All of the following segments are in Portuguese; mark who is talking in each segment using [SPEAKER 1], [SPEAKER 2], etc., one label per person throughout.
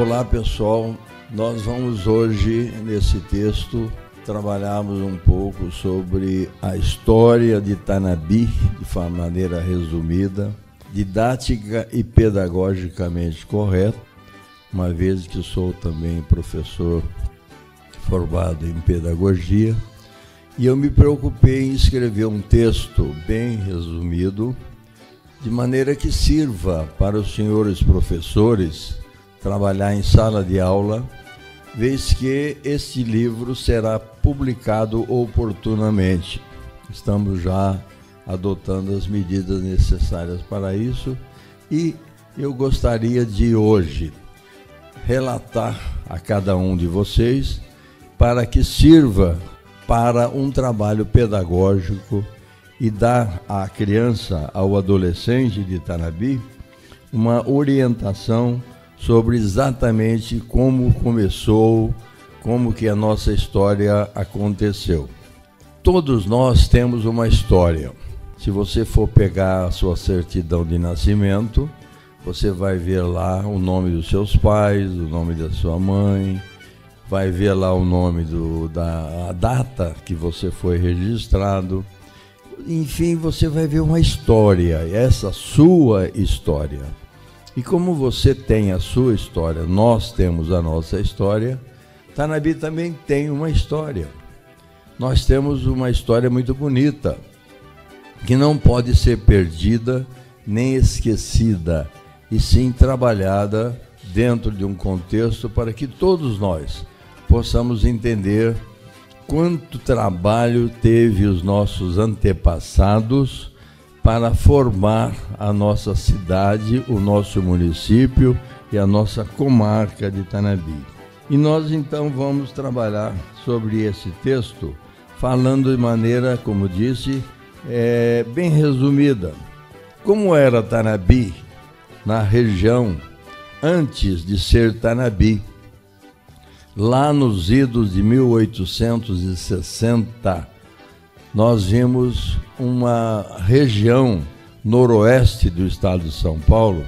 [SPEAKER 1] Olá pessoal, nós vamos hoje nesse texto trabalharmos um pouco sobre a história de Tanabi de uma maneira resumida, didática e pedagogicamente correta, uma vez que sou também professor formado em pedagogia, e eu me preocupei em escrever um texto bem resumido, de maneira que sirva para os senhores professores trabalhar em sala de aula, vez que este livro será publicado oportunamente. Estamos já adotando as medidas necessárias para isso e eu gostaria de hoje relatar a cada um de vocês para que sirva para um trabalho pedagógico e dar à criança, ao adolescente de Tanabi, uma orientação sobre exatamente como começou, como que a nossa história aconteceu. Todos nós temos uma história. Se você for pegar a sua certidão de nascimento, você vai ver lá o nome dos seus pais, o nome da sua mãe, vai ver lá o nome da data que você foi registrado. Enfim, você vai ver uma história, essa sua história. E como você tem a sua história, nós temos a nossa história, Tanabi também tem uma história. Nós temos uma história muito bonita, que não pode ser perdida nem esquecida, e sim trabalhada dentro de um contexto para que todos nós possamos entender quanto trabalho teve os nossos antepassados para formar a nossa cidade, o nosso município e a nossa comarca de Tanabi. E nós então vamos trabalhar sobre esse texto, falando de maneira, como disse, bem resumida. Como era Tanabi na região antes de ser Tanabi? Lá nos idos de 1860, nós vimos uma região noroeste do estado de São Paulo,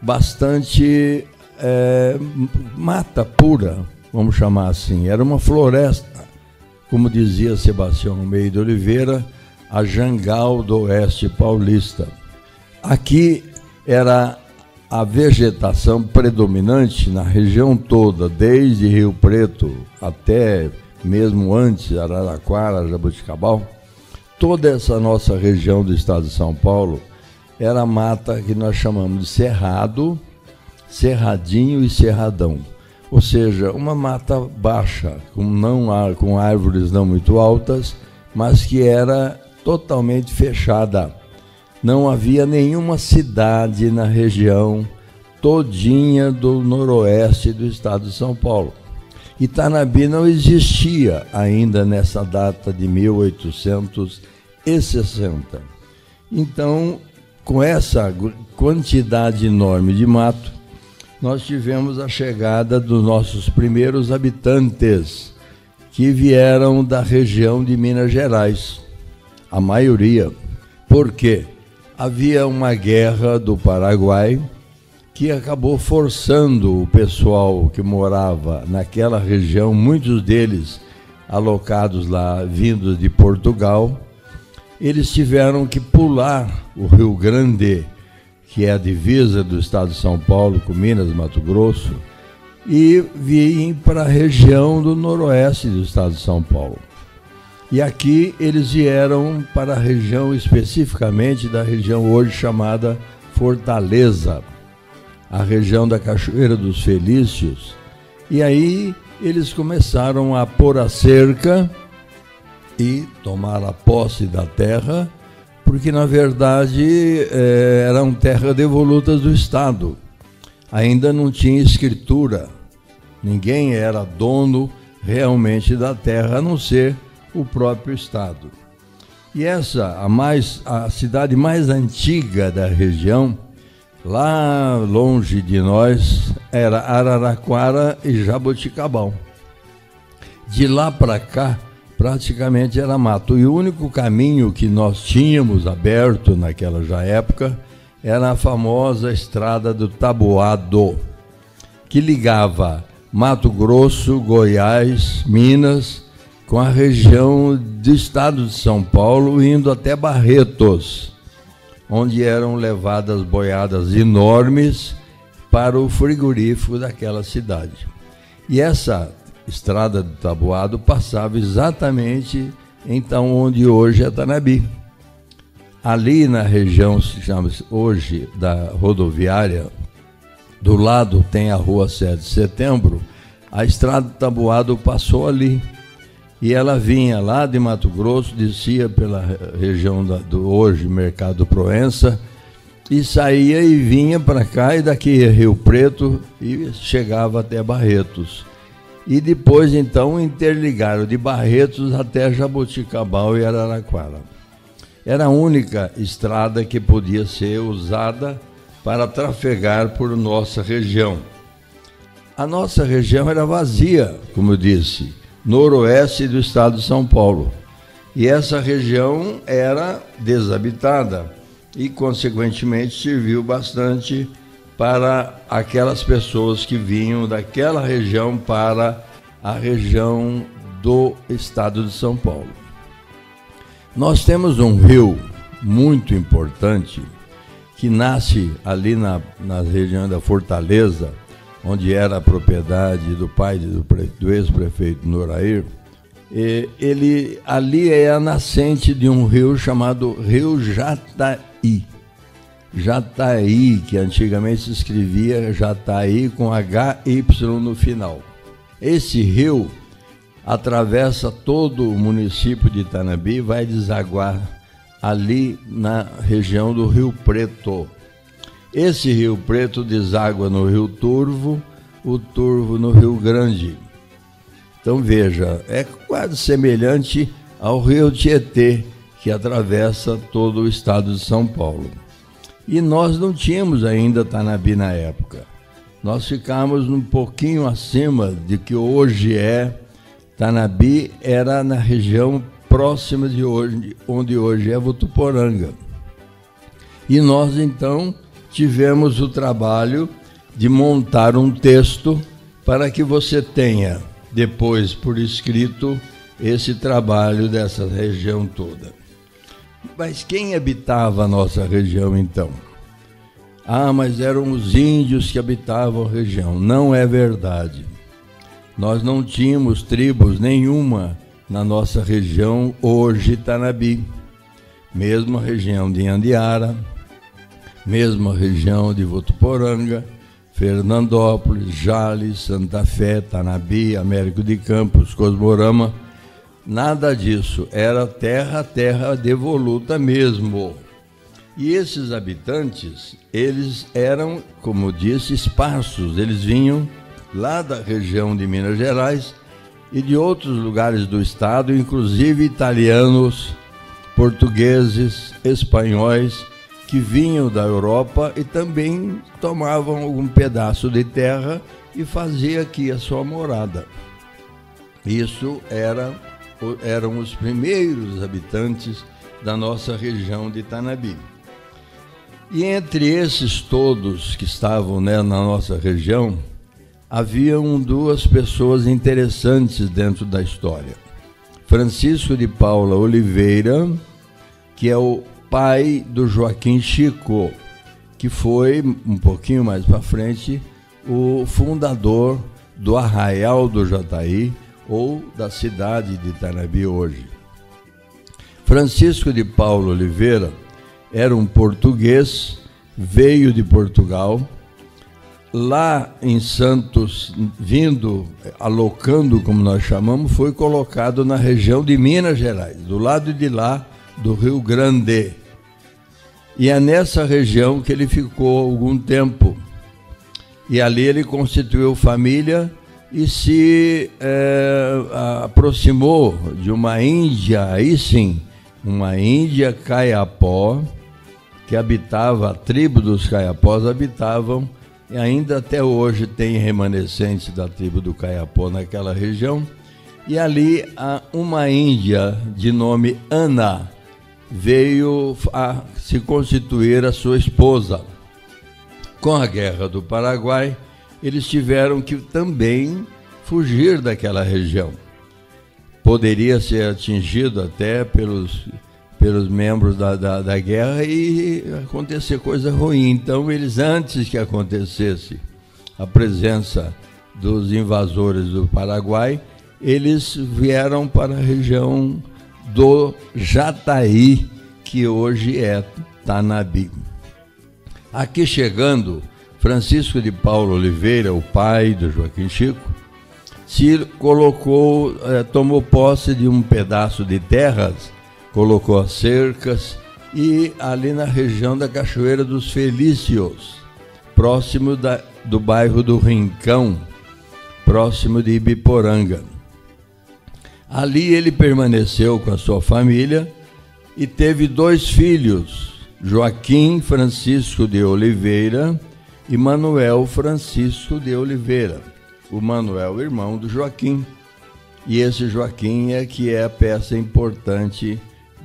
[SPEAKER 1] bastante mata pura, vamos chamar assim. Era uma floresta, como dizia Sebastião Almeida de Oliveira, a Jangal do Oeste Paulista. Aqui era a vegetação predominante na região toda, desde Rio Preto até mesmo antes, Araraquara, Jaboticabal, toda essa nossa região do estado de São Paulo era mata que nós chamamos de cerrado, cerradinho e cerradão. Ou seja, uma mata baixa, com árvores não muito altas, mas que era totalmente fechada. Não havia nenhuma cidade na região todinha do noroeste do estado de São Paulo. E Tanabi não existia ainda nessa data de 1860. Então, com essa quantidade enorme de mato, nós tivemos a chegada dos nossos primeiros habitantes, que vieram da região de Minas Gerais, a maioria. Por quê? Havia uma guerra do Paraguai, que acabou forçando o pessoal que morava naquela região, muitos deles alocados lá, vindos de Portugal. Eles tiveram que pular o Rio Grande, que é a divisa do estado de São Paulo com Minas e Mato Grosso, e vir para a região do noroeste do estado de São Paulo. E aqui eles vieram para a região, especificamente da região hoje chamada Fortaleza, a região da Cachoeira dos Felícios, e aí eles começaram a pôr a cerca e tomar a posse da terra, porque na verdade eram terras devolutas do Estado, ainda não tinha escritura, ninguém era dono realmente da terra, a não ser o próprio Estado. E essa, a cidade mais antiga da região, lá longe de nós, era Araraquara e Jaboticabal. De lá para cá, praticamente era mato. E o único caminho que nós tínhamos aberto naquela já época era a famosa estrada do Taboado, que ligava Mato Grosso, Goiás, Minas, com a região do estado de São Paulo, indo até Barretos, onde eram levadas boiadas enormes para o frigorífico daquela cidade. E essa estrada do Taboado passava exatamente então onde hoje é Tanabi. Ali na região, se chama hoje da rodoviária, do lado tem a rua 7 de Setembro, a estrada do Taboado passou ali. E ela vinha lá de Mato Grosso, descia pela região do hoje Mercado Proença, e saía e vinha para cá, e daqui Rio Preto, e chegava até Barretos. E depois, então, interligaram de Barretos até Jaboticabal e Araraquara. Era a única estrada que podia ser usada para trafegar por nossa região. A nossa região era vazia, como eu disse, noroeste do estado de São Paulo. E essa região era desabitada e, consequentemente, serviu bastante para aquelas pessoas que vinham daquela região para a região do estado de São Paulo. Nós temos um rio muito importante que nasce ali na região da Fortaleza, onde era a propriedade do pai do ex-prefeito Norair. Ali é a nascente de um rio chamado Rio Jataí. Jataí, que antigamente se escrevia Jataí com HY no final. Esse rio atravessa todo o município de Tanabi, vai desaguar ali na região do Rio Preto. Esse Rio Preto deságua no Rio Turvo, o Turvo no Rio Grande. Então veja, é quase semelhante ao Rio Tietê, que atravessa todo o estado de São Paulo. E nós não tínhamos ainda Tanabi na época. Nós ficamos um pouquinho acima de que hoje é Tanabi, era na região próxima de hoje, onde hoje é Votuporanga. E nós então tivemos o trabalho de montar um texto para que você tenha depois por escrito esse trabalho dessa região toda. Mas quem habitava a nossa região então? Mas eram os índios que habitavam a região. Não é verdade. Nós não tínhamos tribos nenhuma na nossa região hoje Tanabi. Mesmo a região de Andiara, mesmo a região de Votuporanga, Fernandópolis, Jales, Santa Fé, Tanabi, Américo de Campos, Cosmorama, nada disso. Era terra devoluta mesmo. E esses habitantes, eles eram, como disse, esparsos. Eles vinham lá da região de Minas Gerais e de outros lugares do estado, inclusive italianos, portugueses, espanhóis, que vinham da Europa e também tomavam algum pedaço de terra e faziam aqui a sua morada. Isso eram os primeiros habitantes da nossa região de Tanabi. E entre esses todos que estavam na nossa região, haviam duas pessoas interessantes dentro da história. Francisco de Paula Oliveira, que é o pai do Joaquim Chico, que foi, um pouquinho mais para frente, o fundador do Arraial do Jataí, ou da cidade de Tanabi hoje. Francisco de Paula Oliveira era um português, veio de Portugal, lá em Santos, alocando, como nós chamamos, foi colocado na região de Minas Gerais, do lado de lá do Rio Grande. E é nessa região que ele ficou algum tempo. E ali ele constituiu família e se aproximou de uma índia, aí sim, uma índia Caiapó, que habitava, a tribo dos Caiapós habitavam, e ainda até hoje tem remanescentes da tribo do Caiapó naquela região. E ali uma índia de nome Ana veio a se constituir a sua esposa. Com a Guerra do Paraguai, eles tiveram que também fugir daquela região. Poderia ser atingido até pelos membros da guerra e acontecer coisa ruim. Então, eles, antes que acontecesse a presença dos invasores do Paraguai, eles vieram para a região do Jataí, que hoje é Tanabi. Aqui chegando, Francisco de Paula Oliveira, o pai do Joaquim Chico, se colocou, tomou posse de um pedaço de terras, colocou as cercas, e ali na região da Cachoeira dos Felícios, próximo do bairro do Rincão, próximo de Ibiporanga. Ali ele permaneceu com a sua família e teve 2 filhos, Joaquim Francisco de Oliveira e Manuel Francisco de Oliveira. O Manuel, irmão do Joaquim. E esse Joaquim é que é a peça importante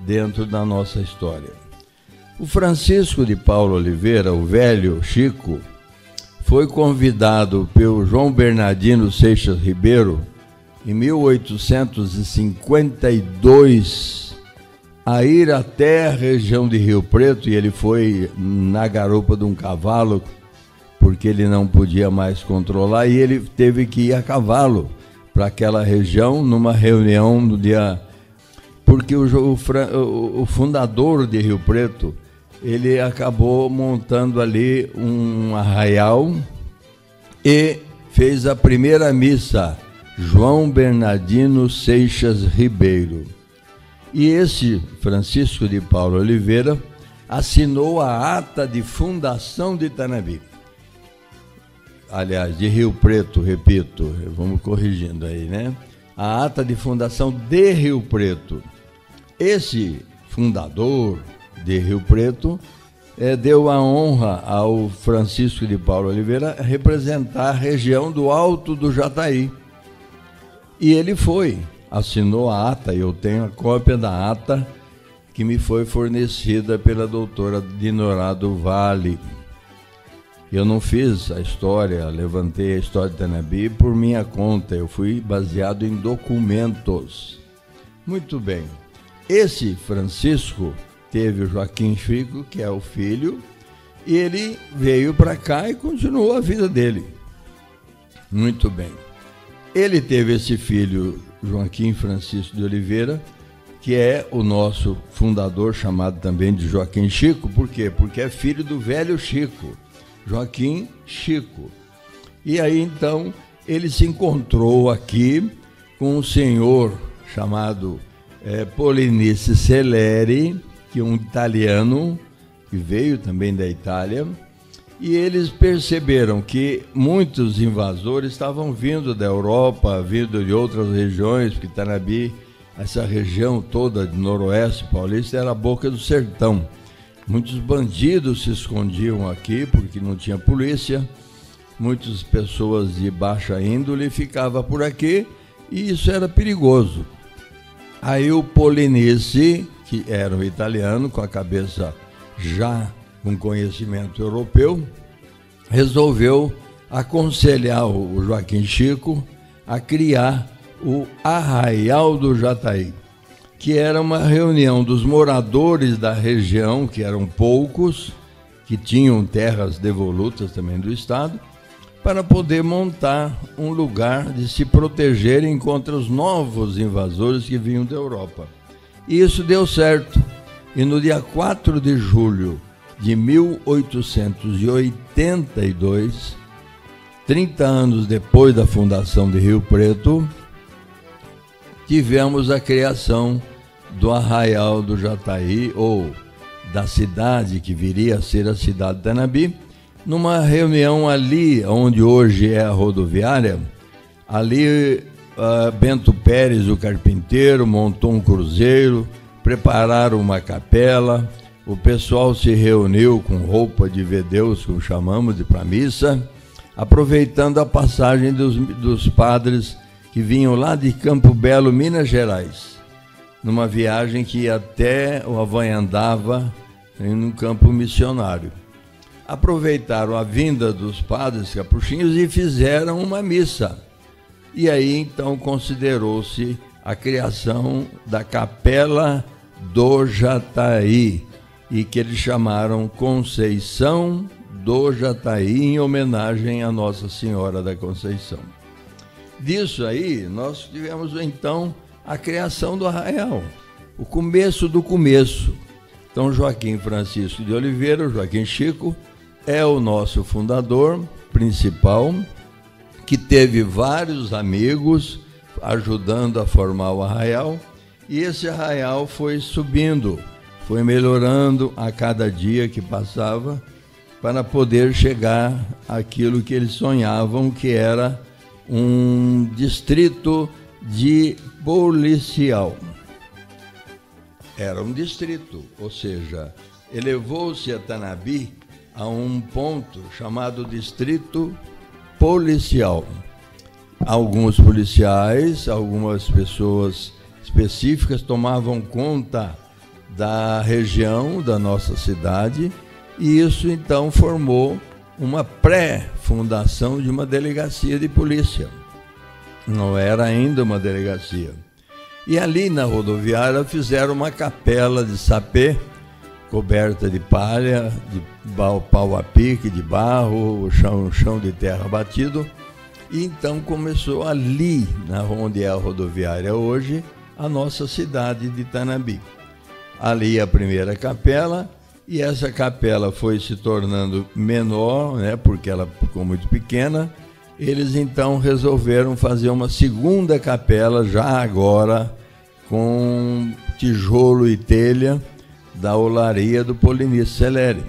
[SPEAKER 1] dentro da nossa história. O Francisco de Paula Oliveira, o velho Chico, foi convidado pelo João Bernardino Seixas Ribeiro, em 1852, a ir até a região de Rio Preto, e ele foi na garupa de um cavalo, porque ele não podia mais controlar, e ele teve que ir a cavalo para aquela região, numa reunião no dia... Porque o fundador de Rio Preto, ele acabou montando ali um arraial e fez a primeira missa, João Bernardino Seixas Ribeiro. E esse Francisco de Paula Oliveira assinou a ata de fundação de Tanabi. Aliás, de Rio Preto, repito, vamos corrigindo aí, né? A ata de fundação de Rio Preto. Esse fundador de Rio Preto deu a honra ao Francisco de Paula Oliveira representar a região do Alto do Jataí. E ele foi, assinou a ata, e eu tenho a cópia da ata que me foi fornecida pela doutora Dinorado Vale. Eu não fiz a história, levantei a história de Tanabi por minha conta, eu fui baseado em documentos. Muito bem, esse Francisco teve o Joaquim Chico, que é o filho, e ele veio para cá e continuou a vida dele. Muito bem. Ele teve esse filho, Joaquim Francisco de Oliveira, que é o nosso fundador, chamado também de Joaquim Chico. Por quê? Porque é filho do velho Chico, Joaquim Chico. E aí, então, ele se encontrou aqui com um senhor chamado Polinice Celeri, que é um italiano, que veio também da Itália, e eles perceberam que muitos invasores estavam vindo da Europa, vindo de outras regiões, porque Tanabi, essa região toda de noroeste paulista, era a boca do sertão. Muitos bandidos se escondiam aqui porque não tinha polícia, muitas pessoas de baixa índole ficavam por aqui e isso era perigoso. Aí o Polinice, que era um italiano com a cabeça já com conhecimento europeu, resolveu aconselhar o Joaquim Chico a criar o Arraial do Jataí, que era uma reunião dos moradores da região, que eram poucos, que tinham terras devolutas também do Estado, para poder montar um lugar de se protegerem contra os novos invasores que vinham da Europa. E isso deu certo. E no dia 4 de julho de 1882, 30 anos depois da fundação de Rio Preto, tivemos a criação do Arraial do Jataí, ou da cidade que viria a ser a cidade de Tanabi, numa reunião ali, onde hoje é a rodoviária. Ali Bento Pérez, o carpinteiro, montou um cruzeiro, prepararam uma capela, o pessoal se reuniu com roupa de vedeus, como chamamos, para a missa, aproveitando a passagem dos padres que vinham lá de Campo Belo, Minas Gerais, numa viagem que ia até o Avanhandava, em um campo missionário. aproveitaram a vinda dos padres capuchinhos e fizeram uma missa. E aí então considerou-se a criação da Capela do Jataí, e que eles chamaram Conceição do Jataí, em homenagem a Nossa Senhora da Conceição. Disso aí, nós tivemos então a criação do arraial, o começo do começo. Então, Joaquim Francisco de Oliveira, Joaquim Chico, é o nosso fundador principal, que teve vários amigos ajudando a formar o arraial, e esse arraial foi subindo, foi melhorando a cada dia que passava, para poder chegar àquilo que eles sonhavam, que era um distrito de policial. Era um distrito, ou seja, elevou-se a Tanabi a um ponto chamado distrito policial. Alguns policiais, algumas pessoas específicas tomavam conta da região da nossa cidade, e isso então formou uma pré-fundação de uma delegacia de polícia. Não era ainda uma delegacia. E ali na rodoviária fizeram uma capela de sapê, coberta de palha, de pau a pique, de barro, chão de terra batido. E então começou ali, onde é a rodoviária hoje, a nossa cidade de Tanabi. Ali a primeira capela, e essa capela foi se tornando menor, porque ela ficou muito pequena. Eles então resolveram fazer uma segunda capela, já agora com tijolo e telha, da olaria do Polinice Celeri.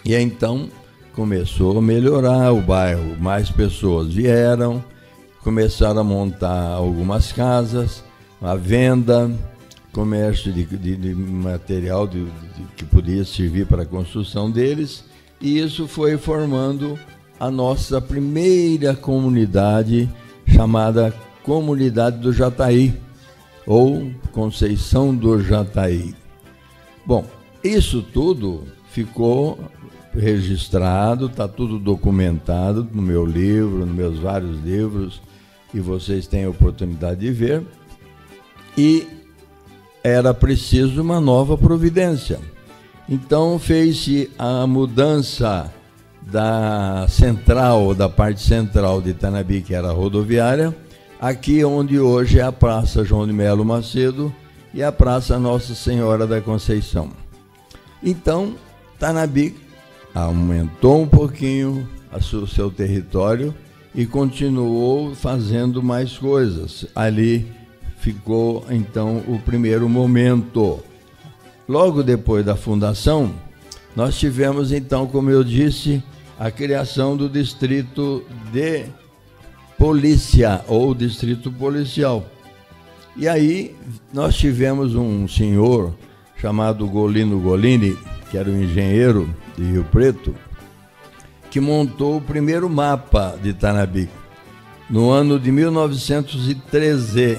[SPEAKER 1] E então começou a melhorar o bairro, mais pessoas vieram, começaram a montar algumas casas, a venda, comércio de material que podia servir para a construção deles, e isso foi formando a nossa primeira comunidade, chamada Comunidade do Jataí, ou Conceição do Jataí. Bom, isso tudo ficou registrado, está tudo documentado no meu livro, nos meus vários livros, e vocês têm a oportunidade de ver. E era preciso uma nova providência. Então fez-se a mudança da central, da parte central de Tanabi, que era a rodoviária, aqui onde hoje é a Praça João de Melo Macedo e a Praça Nossa Senhora da Conceição. Então, Tanabi aumentou um pouquinho o seu território e continuou fazendo mais coisas. Ali ficou, então, o primeiro momento. Logo depois da fundação, nós tivemos, então, como eu disse, a criação do distrito de polícia, ou distrito policial. E aí nós tivemos um senhor chamado Golino Golini, que era um engenheiro de Rio Preto, que montou o primeiro mapa de Tanabi. No ano de 1913,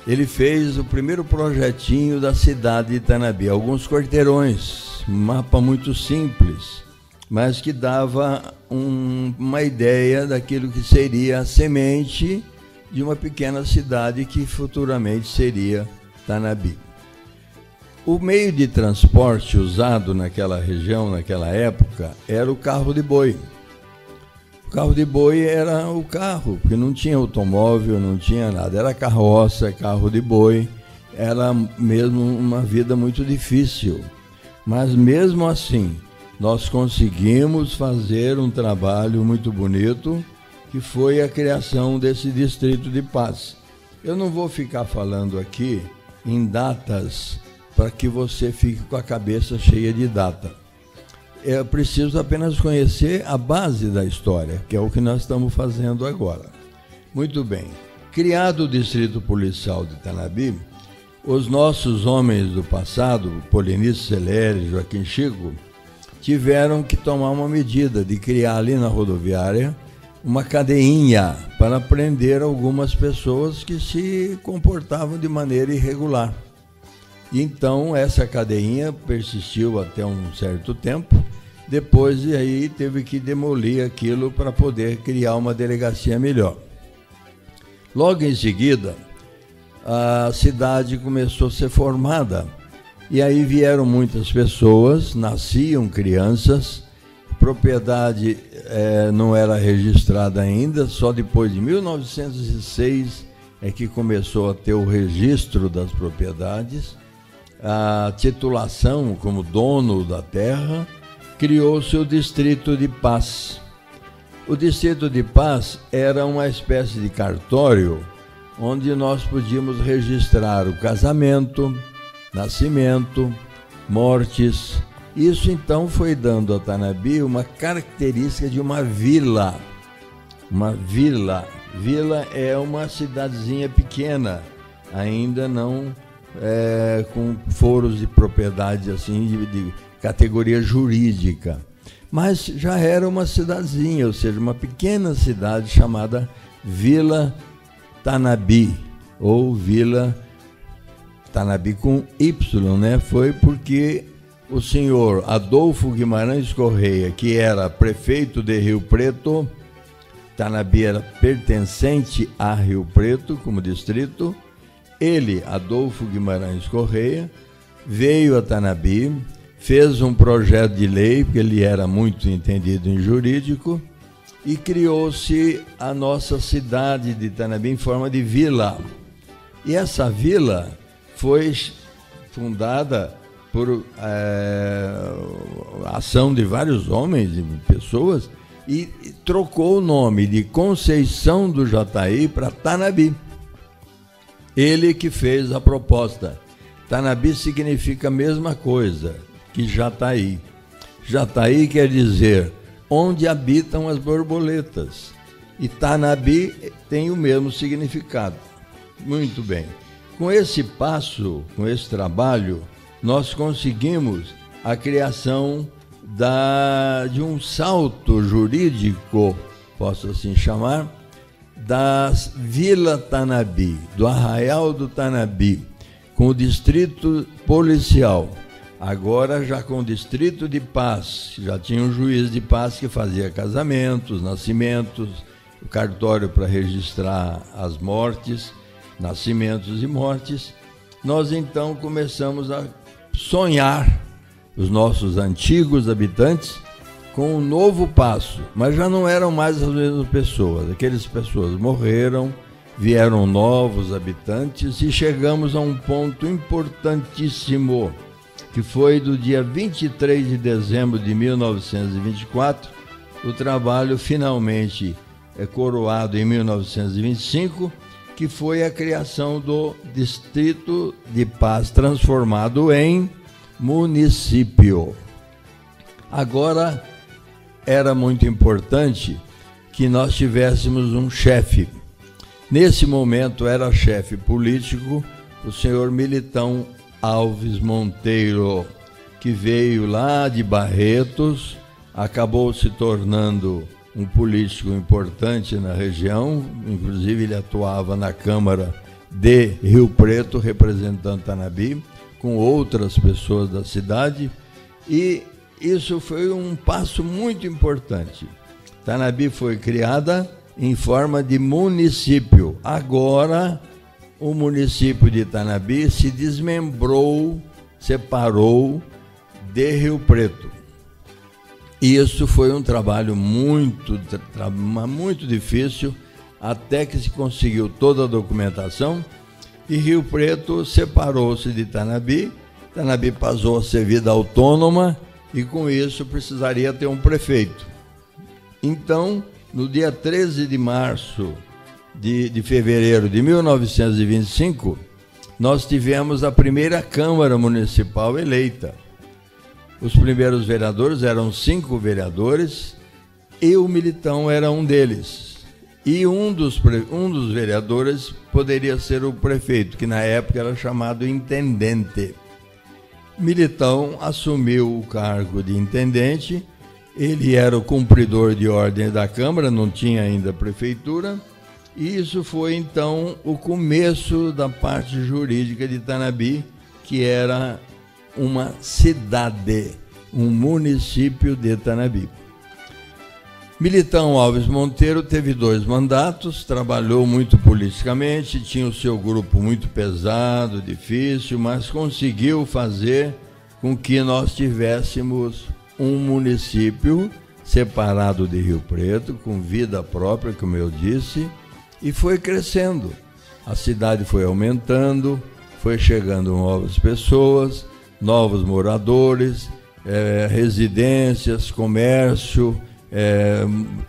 [SPEAKER 1] ele fez o primeiro projetinho da cidade de Tanabi, alguns quarteirões, um mapa muito simples, mas que dava uma ideia daquilo que seria a semente de uma pequena cidade que futuramente seria Tanabi. O meio de transporte usado naquela região, naquela época, era o carro de boi. O carro de boi era o carro, porque não tinha automóvel, não tinha nada. Era carroça, carro de boi, era mesmo uma vida muito difícil. Mas mesmo assim, nós conseguimos fazer um trabalho muito bonito, que foi a criação desse distrito de paz. Eu não vou ficar falando aqui em datas para que você fique com a cabeça cheia de data. É preciso apenas conhecer a base da história, que é o que nós estamos fazendo agora. Muito bem. Criado o distrito policial de Tanabi, os nossos homens do passado, Polinice Celeri, Joaquim Chico, tiveram que tomar uma medida de criar ali na rodoviária uma cadeinha para prender algumas pessoas que se comportavam de maneira irregular. Então essa cadeinha persistiu até um certo tempo, Depois, e aí teve que demolir aquilo para poder criar uma delegacia melhor. Logo em seguida, a cidade começou a ser formada. E aí vieram muitas pessoas, nasciam crianças, propriedade não era registrada ainda, só depois de 1906 é que começou a ter o registro das propriedades, a titulação como dono da terra, criou-se o Distrito de Paz. O Distrito de Paz era uma espécie de cartório onde nós podíamos registrar o casamento, nascimento, mortes. Isso então foi dando a Tanabi uma característica de uma vila. Uma vila. Vila é uma cidadezinha pequena, ainda não com foros de propriedade assim de categoria jurídica. Mas já era uma cidadezinha, ou seja, uma pequena cidade chamada Vila Tanabi, ou Vila Tanabi com Y, né? Foi porque o senhor Adolfo Guimarães Correia, que era prefeito de Rio Preto, Tanabi era pertencente a Rio Preto como distrito, ele, Adolfo Guimarães Correia, veio a Tanabi, fez um projeto de lei, porque ele era muito entendido em jurídico, e criou-se a nossa cidade de Tanabi em forma de vila. E essa vila foi fundada por ação de vários homens e pessoas e trocou o nome de Conceição do Jataí para Tanabi. Ele que fez a proposta. Tanabi significa a mesma coisa que Jataí. Jataí quer dizer onde habitam as borboletas. E Tanabi tem o mesmo significado. Muito bem. Com esse passo, com esse trabalho, nós conseguimos a criação de um salto jurídico, posso assim chamar, da Vila Tanabi, do Arraial do Tanabi, com o distrito policial. Agora já com o distrito de paz, já tinha um juiz de paz que fazia casamentos, nascimentos, o cartório para registrar as mortes, nascimentos e mortes. Nós então começamos a sonhar os nossos antigos habitantes com um novo passo, mas já não eram mais as mesmas pessoas. Aquelas pessoas morreram, vieram novos habitantes e chegamos a um ponto importantíssimo, que foi do dia 23 de dezembro de 1924, o trabalho finalmente coroado em 1925, que foi a criação do Distrito de Paz, transformado em município. Agora, era muito importante que nós tivéssemos um chefe. Nesse momento era chefe político o senhor Militão Alves Monteiro, que veio lá de Barretos, acabou se tornando um político importante na região, inclusive ele atuava na Câmara de Rio Preto, representando Tanabi, com outras pessoas da cidade, e isso foi um passo muito importante. Tanabi foi criada em forma de município. Agora, o município de Tanabi se desmembrou, separou de Rio Preto. E isso foi um trabalho muito difícil, até que se conseguiu toda a documentação, e Rio Preto separou-se de Tanabi. Tanabi passou a ser vida autônoma e com isso precisaria ter um prefeito. Então, no dia 13 de março de fevereiro de 1925, nós tivemos a primeira Câmara Municipal eleita. Os primeiros vereadores eram 5 vereadores e o Militão era um deles. E um dos vereadores poderia ser o prefeito, que na época era chamado intendente. Militão assumiu o cargo de intendente, ele era o cumpridor de ordem da Câmara, não tinha ainda prefeitura, e isso foi então o começo da parte jurídica de Tanabi, que era uma cidade. um município de Tanabi. Militão Alves Monteiro teve 2 mandatos, trabalhou muito politicamente, tinha o seu grupo muito pesado, difícil, mas conseguiu fazer com que nós tivéssemos um município separado de Rio Preto, com vida própria, como eu disse, e foi crescendo. A cidade foi aumentando, foi chegando novas pessoas, novos moradores, residências, comércio.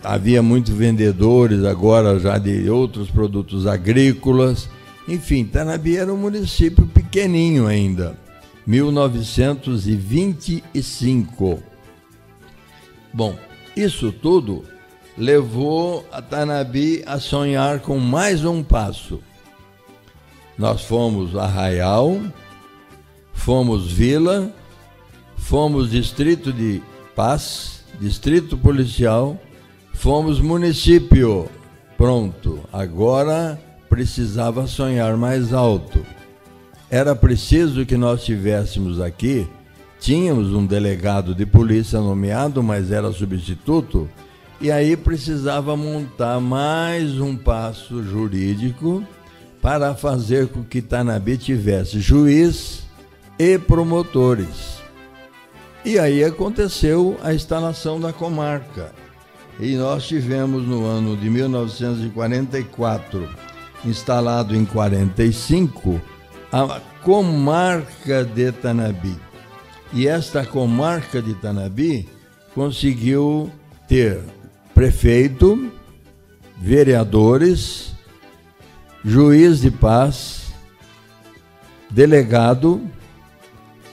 [SPEAKER 1] Havia muitos vendedores agora já de outros produtos agrícolas. Enfim, Tanabi era um município pequenininho ainda, 1925. Bom, isso tudo levou a Tanabi a sonhar com mais um passo. Nós fomos arraial, fomos vila, fomos distrito de paz, distrito policial, fomos município. Pronto, agora precisava sonhar mais alto. Era preciso que nós tivéssemos aqui, tínhamos um delegado de polícia nomeado, mas era substituto, e aí precisava montar mais um passo jurídico para fazer com que Tanabi tivesse juiz e promotores. E aí aconteceu a instalação da comarca. E nós tivemos no ano de 1944, instalado em 45, a comarca de Tanabi. E esta comarca de Tanabi conseguiu ter prefeito, vereadores, juiz de paz, delegado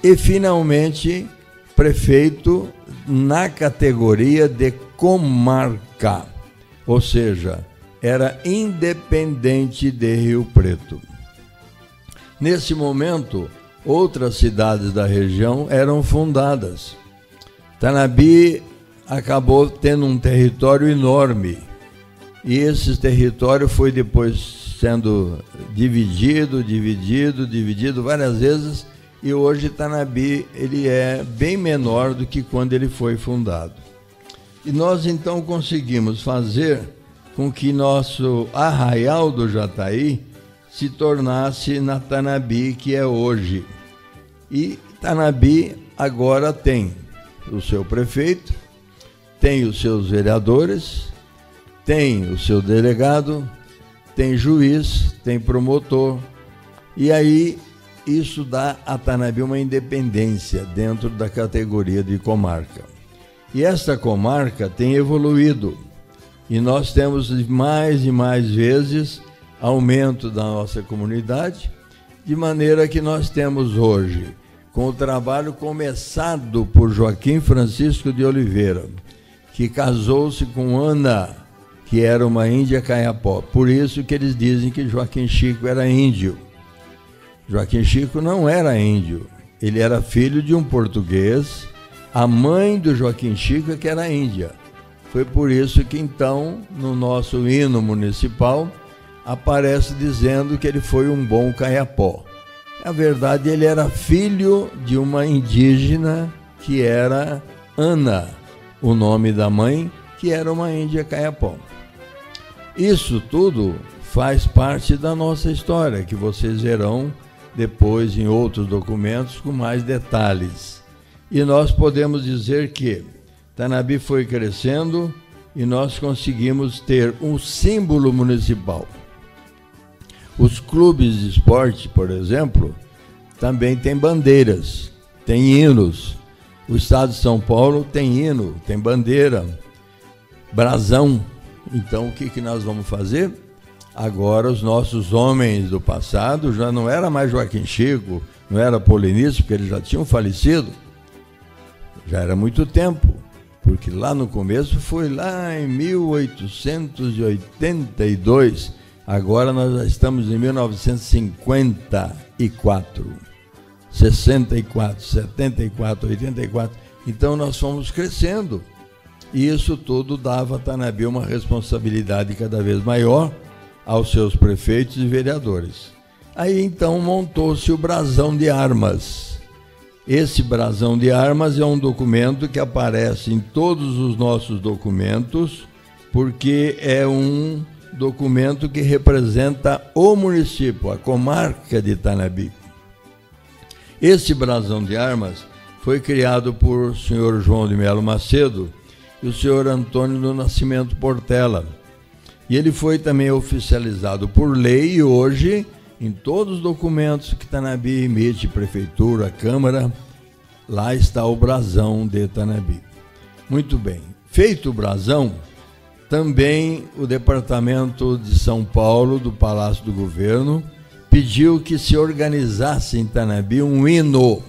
[SPEAKER 1] e, finalmente, prefeito na categoria de comarca, ou seja, era independente de Rio Preto. Nesse momento, outras cidades da região eram fundadas. Tanabi acabou tendo um território enorme, e esse território foi depois sendo dividido várias vezes, e hoje Tanabi ele é bem menor do que quando ele foi fundado. E nós então conseguimos fazer com que nosso Arraial do Jataí se tornasse na Tanabi que é hoje. E Tanabi agora tem o seu prefeito, tem os seus vereadores, tem o seu delegado, tem juiz, tem promotor, e aí isso dá a Tanabi uma independência dentro da categoria de comarca. E essa comarca tem evoluído, e nós temos mais e mais vezes aumento da nossa comunidade, de maneira que nós temos hoje, com o trabalho começado por Joaquim Francisco de Oliveira, que casou-se com Ana, que era uma índia caiapó. Por isso que eles dizem que Joaquim Chico era índio. Joaquim Chico não era índio, ele era filho de um português, a mãe do Joaquim Chico é que era índia. Foi por isso que então, no nosso hino municipal, aparece dizendo que ele foi um bom caiapó. Na verdade, ele era filho de uma indígena que era Ana, o nome da mãe, que era uma índia caiapó. Isso tudo faz parte da nossa história, que vocês verão depois em outros documentos com mais detalhes. E nós podemos dizer que Tanabi foi crescendo e nós conseguimos ter um símbolo municipal. Os clubes de esporte, por exemplo, também têm bandeiras, têm hinos. O estado de São Paulo tem hino, tem bandeira, brasão. Então o que nós vamos fazer? Agora os nossos homens do passado já não era mais Joaquim Chico, não era Polinício, porque eles já tinham falecido. Já era muito tempo, porque lá no começo foi lá em 1882, agora nós já estamos em 1954, 64, 74, 84, então nós fomos crescendo. E isso tudo dava a Tanabi uma responsabilidade cada vez maior aos seus prefeitos e vereadores. Aí então montou-se o brasão de armas. Esse brasão de armas é um documento que aparece em todos os nossos documentos, porque é um documento que representa o município, a comarca de Tanabi. Esse brasão de armas foi criado por o senhor João de Melo Macedo e o senhor Antônio do Nascimento Portela. E ele foi também oficializado por lei e hoje, em todos os documentos que Tanabi emite, prefeitura, câmara, lá está o brasão de Tanabi. Muito bem. Feito o brasão, também o Departamento de São Paulo, do Palácio do Governo, pediu que se organizasse em Tanabi um hino.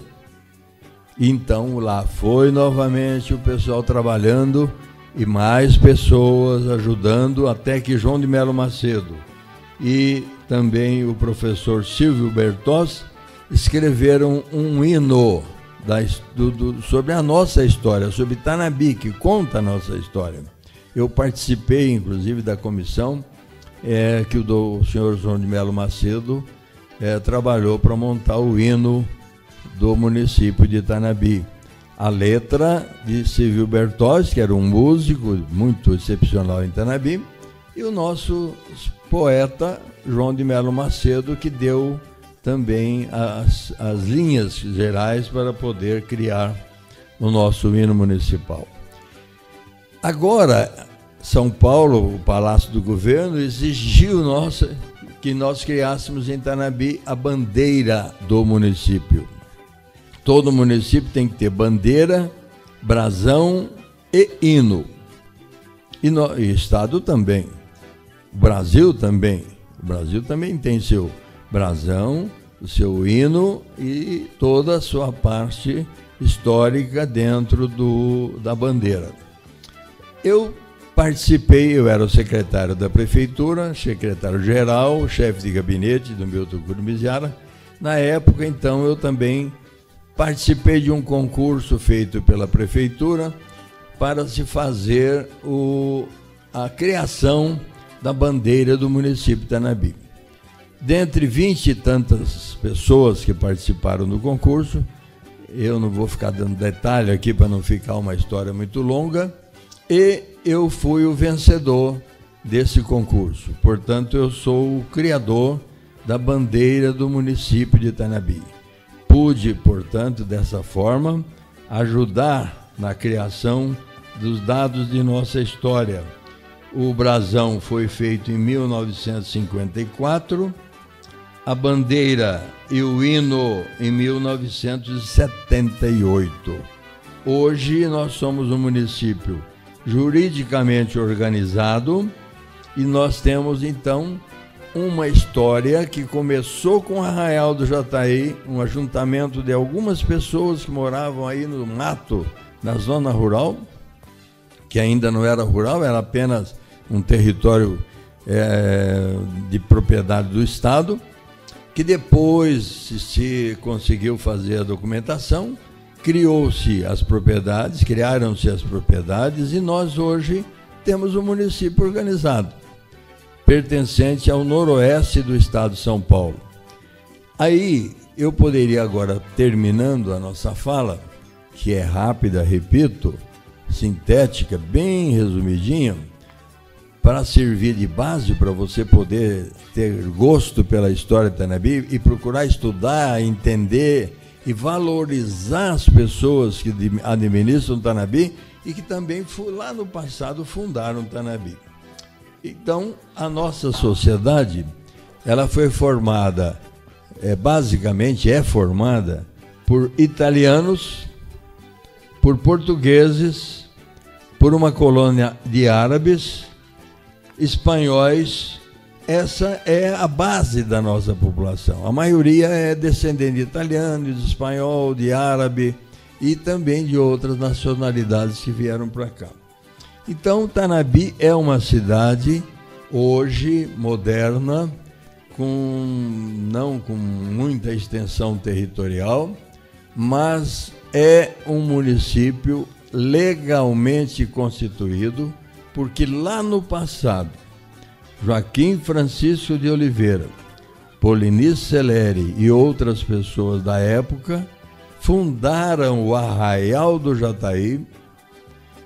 [SPEAKER 1] Então lá foi novamente o pessoal trabalhando e mais pessoas ajudando, até que João de Melo Macedo e também o professor Silvio Bertós escreveram um hino sobre a nossa história, sobre Tanabi, que conta a nossa história. Eu participei, inclusive, da comissão que o senhor João de Melo Macedo trabalhou para montar o hino do município de Tanabi. A letra de Silvio Bertós, que era um músico muito excepcional em Tanabi, e o nosso poeta João de Melo Macedo, que deu também as linhas gerais para poder criar o nosso hino municipal. Agora, São Paulo, o Palácio do Governo, exigiu que nós criássemos em Tanabi a bandeira do município. Todo município tem que ter bandeira, brasão e hino. E Estado também. O Brasil também. O Brasil também tem seu brasão, o seu hino e toda a sua parte histórica dentro da bandeira. Eu participei, eu era o secretário da prefeitura, secretário-geral, chefe de gabinete do Milton Curmiziara. Na época, então, eu também participei de um concurso feito pela prefeitura para se fazer a criação da bandeira do município de Tanabi. Dentre 20 e tantas pessoas que participaram do concurso, eu não vou ficar dando detalhe aqui para não ficar uma história muito longa, e eu fui o vencedor desse concurso. Portanto, eu sou o criador da bandeira do município de Tanabi. Pude, portanto, dessa forma, ajudar na criação dos dados de nossa história. O brasão foi feito em 1954, a bandeira e o hino em 1978. Hoje nós somos um município juridicamente organizado e nós temos, então, uma história que começou com Arraial do Jataí, um ajuntamento de algumas pessoas que moravam aí no mato, na zona rural, que ainda não era rural, era apenas um território de propriedade do Estado, que depois se conseguiu fazer a documentação, criaram-se as propriedades e nós hoje temos um município organizado, pertencente ao noroeste do estado de São Paulo. Aí eu poderia agora, terminando a nossa fala, que é rápida, repito, sintética, bem resumidinha, para servir de base para você poder ter gosto pela história de Tanabi e procurar estudar, entender e valorizar as pessoas que administram Tanabi e que também lá no passado fundaram Tanabi. Então, a nossa sociedade, ela foi formada, basicamente é formada por italianos, por portugueses, por uma colônia de árabes, espanhóis. Essa é a base da nossa população. A maioria é descendente de italiano, de espanhol, de árabe e também de outras nacionalidades que vieram para cá. Então, Tanabi é uma cidade hoje moderna, não com muita extensão territorial, mas é um município legalmente constituído, porque lá no passado, Joaquim Francisco de Oliveira, Polinice Celeri e outras pessoas da época fundaram o Arraial do Jataí,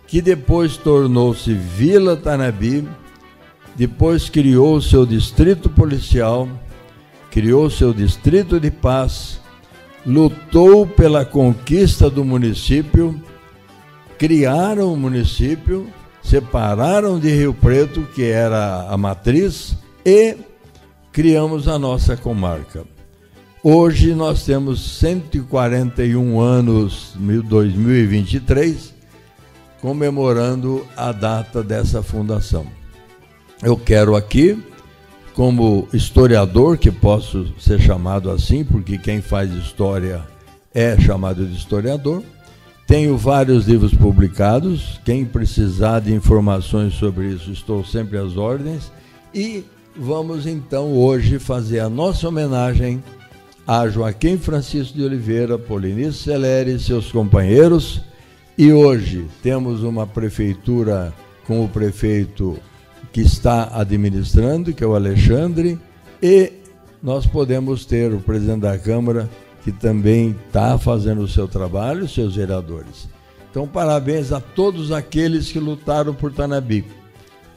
[SPEAKER 1] que depois tornou-se Vila Tanabi, depois criou seu distrito policial, criou seu distrito de paz, lutou pela conquista do município, criaram o município, separaram de Rio Preto, que era a matriz, e criamos a nossa comarca. Hoje nós temos 141 anos, 2023, comemorando a data dessa fundação. Eu quero aqui, como historiador, que posso ser chamado assim, porque quem faz história é chamado de historiador, tenho vários livros publicados, quem precisar de informações sobre isso, estou sempre às ordens, e vamos então hoje fazer a nossa homenagem a Joaquim Francisco de Oliveira, Polinice Celeri e seus companheiros, e hoje temos uma prefeitura com o prefeito que está administrando, que é o Alexandre, e nós podemos ter o presidente da Câmara, que também está fazendo o seu trabalho, os seus vereadores. Então, parabéns a todos aqueles que lutaram por Tanabi.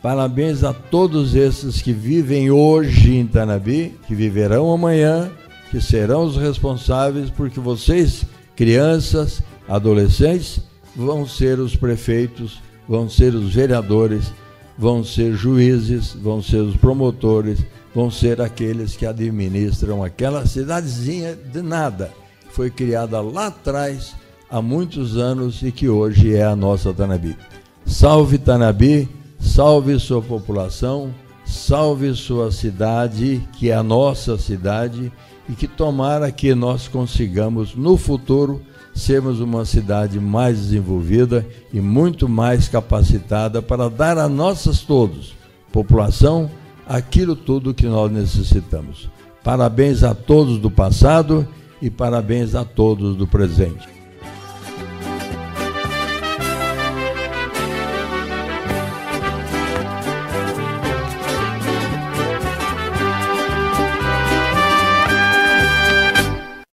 [SPEAKER 1] Parabéns a todos esses que vivem hoje em Tanabi, que viverão amanhã, que serão os responsáveis, porque vocês, crianças, adolescentes, vão ser os prefeitos, vão ser os vereadores, vão ser juízes, vão ser os promotores, vão ser aqueles que administram aquela cidadezinha de nada, que foi criada lá atrás, há muitos anos, e que hoje é a nossa Tanabi. Salve Tanabi, salve sua população, salve sua cidade, que é a nossa cidade, e que tomara que nós consigamos, no futuro, sermos uma cidade mais desenvolvida e muito mais capacitada para dar a nós todos, população, aquilo tudo que nós necessitamos. Parabéns a todos do passado e parabéns a todos do presente.